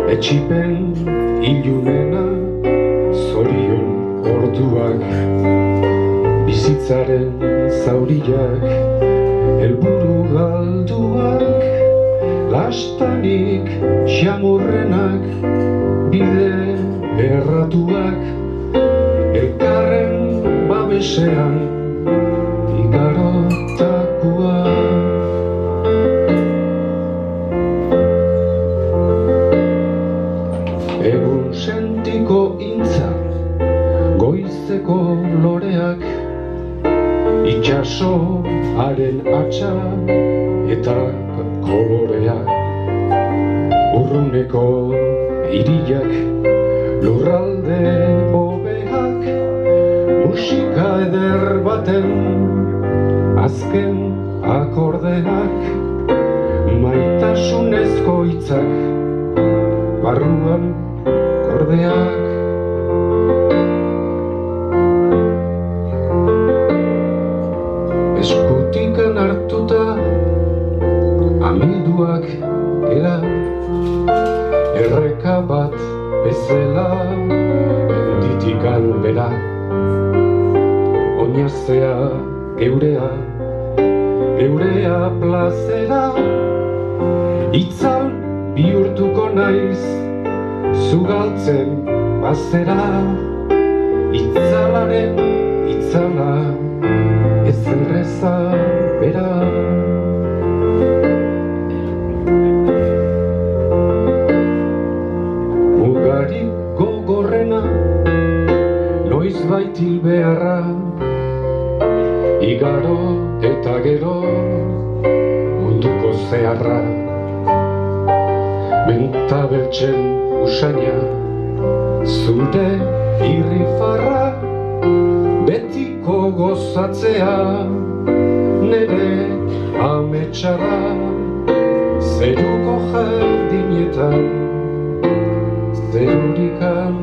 Etxipen ilunena zorion orduak, bizitzaren zauriak, helburu galduak, lastanik xamurrenak, bide erratuak, elkarren babesean igarotakua. Egun sentiko intza, goizeko loreak, itxasoaren atxa eta koloreak, urruneko hiriak, lurralde hobeak, musika eder baten azken akordeak, maitasunezko hitzak, barruan kordeak. Eskutikan hartuta amiduak gera, erreka bat bezala menditikan bera, oinazea geurea, geurea plazera, itzal bihurtuko naiz zugaltzen bazera, itzalaren itzala ez erreza bera. Mugarik gogorrena noizbait hil beharra, igaro eta gero munduko zeharra, menta beltzen usaina, zure irrifarra, betiko gozatzea, nere ametsara, zeruko jardinetan, zerurikan